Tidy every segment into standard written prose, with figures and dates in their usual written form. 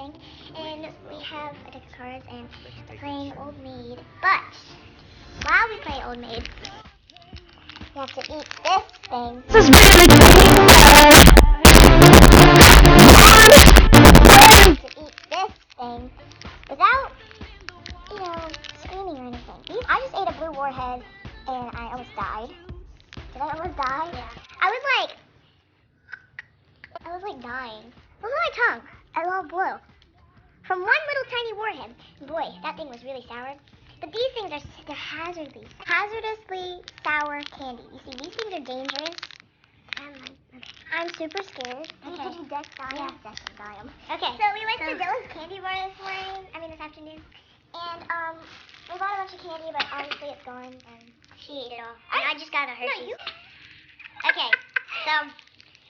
thing, and we have a deck of cards, and we're playing Old Maid. But while we play Old Maid, we have to eat this thing. This is to eat this thing without, screaming or anything. I just ate a blue warhead, and I almost died. Did I almost die? Yeah. I was like dying. Look at my tongue. I love blue. From one little tiny warhead. Boy, that thing was really sour. But these things they're hazardously sour candy. You see, these things are dangerous. I'm super scared. Okay. Did you deck dye? Yeah, deck dye them. Okay. So we went to Dylan's Candy Bar this afternoon. And we bought a bunch of candy, but obviously it's gone, and she ate it all. And I just got a Hershey's. No, okay. So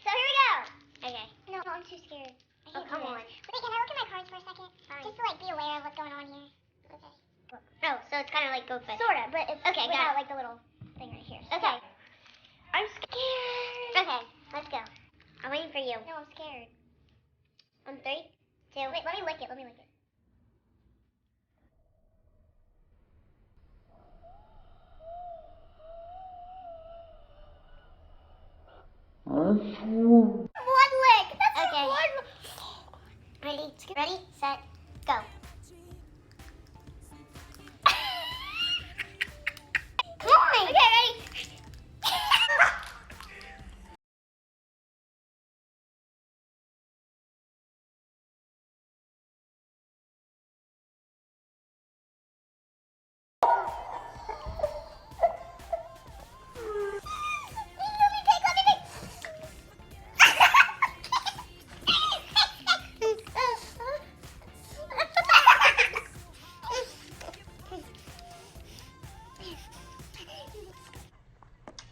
here we go. Okay. No, I'm too scared. Oh, come on. Wait, can I look at my cards for a second? Fine. Just to be aware of what's going on here. Okay. Oh, so it's kind of like Go Fish. Sort of, but it's without the little thing right here. Okay. I'm scared. Okay, let's go. I'm waiting for you. No, I'm scared. On 3, 2. Wait, let me lick it. One lick. That's okay. One. Ready, set, go. Come on. Okay, ready.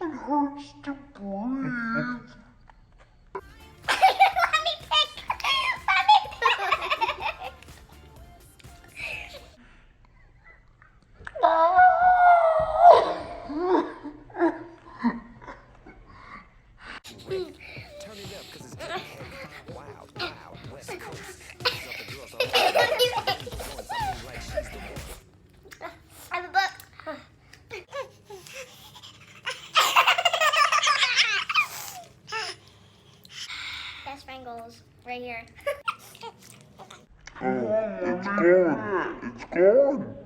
It hurts to breathe. Let me pick. Turn it up, 'cause it's wild, West Coast. I have a book. Best friend goals right here. Oh, it's gone. It's gone.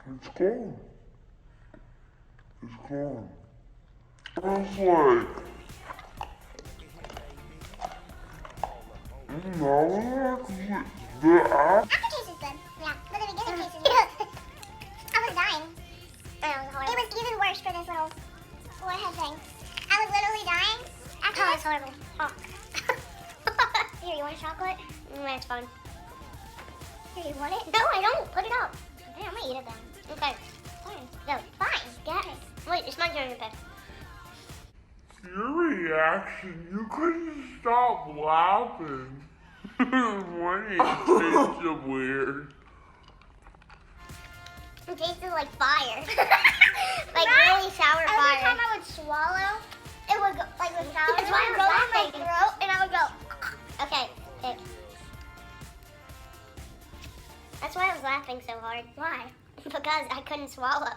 It's gone. It's gone. It's like... No, the app... After case is good. Yeah, but the beginning case is good. I was dying. It was even worse for this little warhead thing. I was literally dying. After it's horrible. Oh. Here, you want a chocolate? That's fun. Here, you want it? No, I don't. Put it up. Okay, I'm gonna eat it then. Okay. Fine. No, fine. Get it. Wait, it's my turn to pick. Your reaction, you couldn't stop laughing. When it tasted weird. It tasted like fire. Like really sour fire. Every time I would swallow, it would go, like with sour. That's why I would go in my throat and I would go. Okay, pick. That's why I was laughing so hard. Why? Because I couldn't swallow.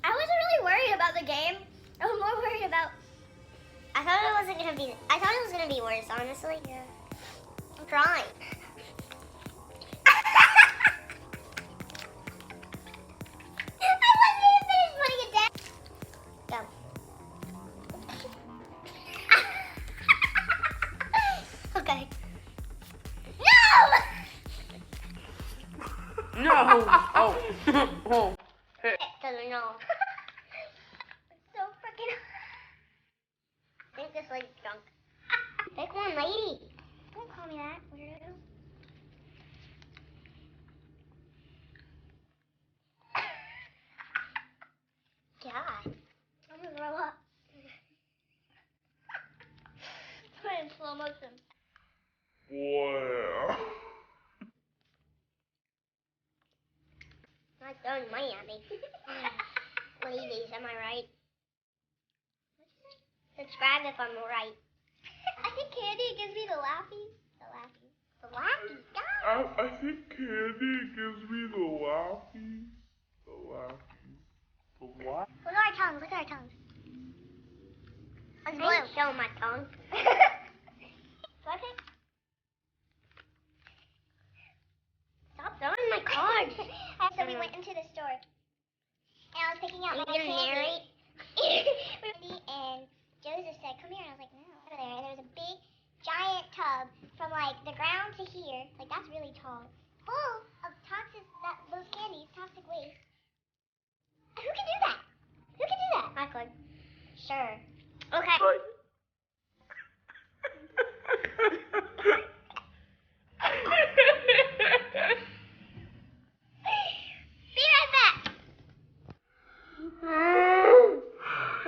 I wasn't really worried about the game. I was more worried about... I thought it was gonna be worse, honestly. Yeah. I'm crying. I wasn't even finished putting it down. Go. Okay. No! No! Oh. Oh. It doesn't know. So freaking... I think this lady's drunk. Pick one, lady. Don't call me that, weirdo. God. I'm gonna throw up. Put it in slow motion. Wow. Not throwing money at me. Ladies, am I right? Subscribe if I'm right. I think candy gives me the laughies. The laughies. The laughies, guys. I think candy gives me the laughies. The laughies. The laugh. Look at our tongues. Look at our tongues. It's blue. Show my tongue. What? Stop throwing my cards. So we went into the store, and I was picking out my candy. And Joseph said, "Come here," and I was like, "No." Over there, and there was a big, giant tub from like the ground to here. Like that's really tall, full of toxic those candies, toxic waste. Who can do that? Who can do that? I could. Sure. Okay. Be right back. Okay,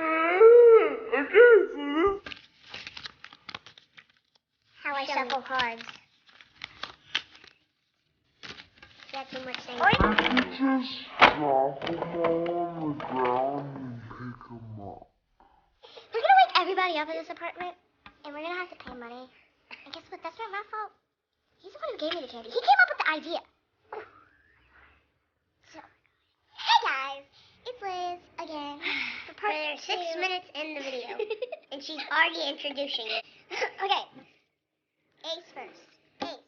so this. How I shuffle cards. Got too much things. I could just drop them all on the ground and pick them up. We're gonna wake everybody up in this apartment, and we're gonna have to pay money. And guess what? That's not my fault. He's the one who gave me the candy. He came up with the idea. So, hey guys, it's Liz again. We're 6 minutes in the video, and she's already introducing it. Okay, Ace first. Ace.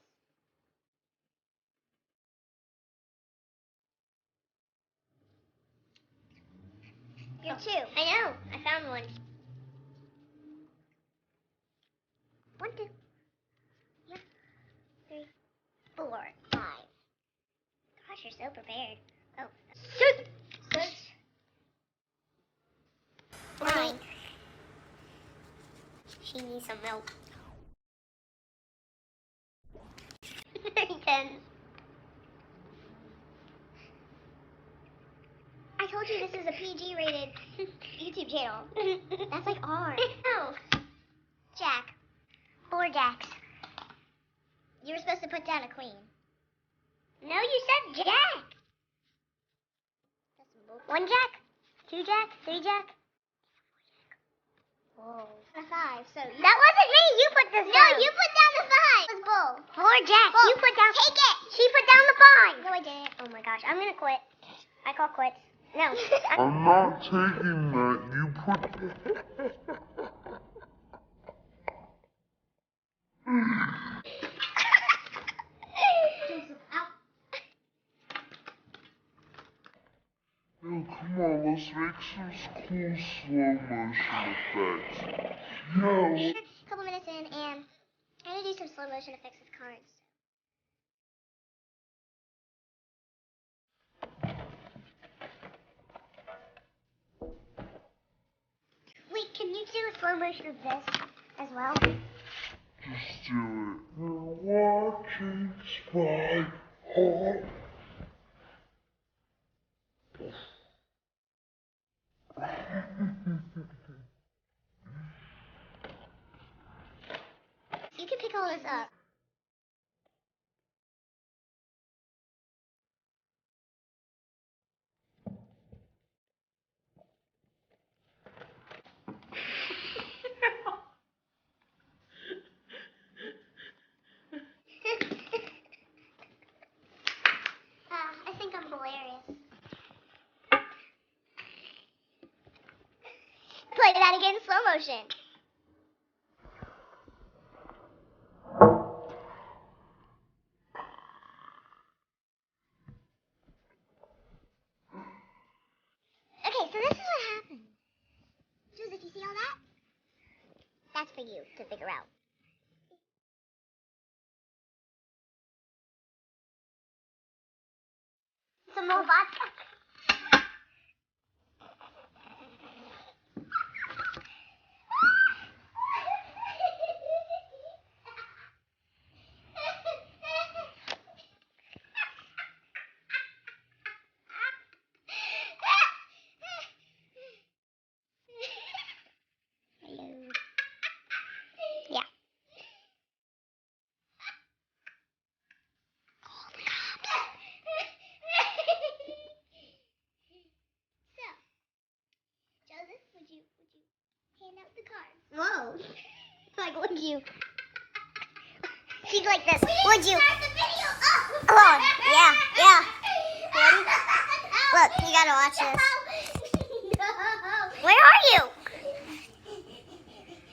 You're 2. I know. I found one. 1, 2. Yep. 3, 4, 5. Gosh, you're so prepared. Oh. 6. 9. She needs some milk. 10. I told you this is a PG-rated YouTube channel. That's like R. No. Jack. 4 jacks. You were supposed to put down a queen. No, you said jack. 1 jack, 2 jack, 3 jack. Whoa. A 5. So that wasn't me. You put this down. No, you put down the 5. It was bull. 4 jacks. Bull. You put down. Take it. She put down the 5. No, I didn't. Oh my gosh, I'm gonna quit. I call quits. No. I'm not taking that. You put. No, come on, let's make some cool slow motion effects. Yo. A couple minutes in, and I'm gonna do some slow motion effects with cards. Wait, can you do a slow motion of this as well? Just do it. We're watching Spy Hard. You can pick all this up. I think I'm hilarious. Play that again in slow motion. Okay, so this is what happened. Joseph, you see all that? That's for you to figure out. Some more vodka. Yeah. Call the cops. Would you? She's like this. Would you? Oh, yeah, yeah. Ready? Look, you gotta watch this. Where are you?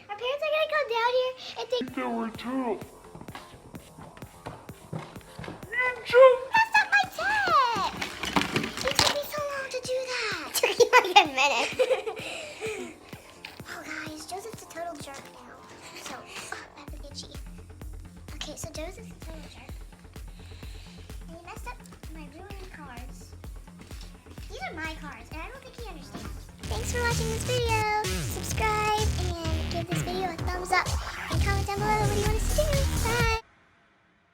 Our parents are gonna come down here and take. There were two. That's not my tech. It took me so long to do that. It took you like a minute. Oh, guys, Joseph's a total jerk now. So, I have to get cheese. Okay, so Joseph's a total jerk. And he messed up my ruined cars. These are my cars, and I don't think he understands. Thanks for watching this video. Subscribe and give this video a thumbs up. And comment down below what you want us to do.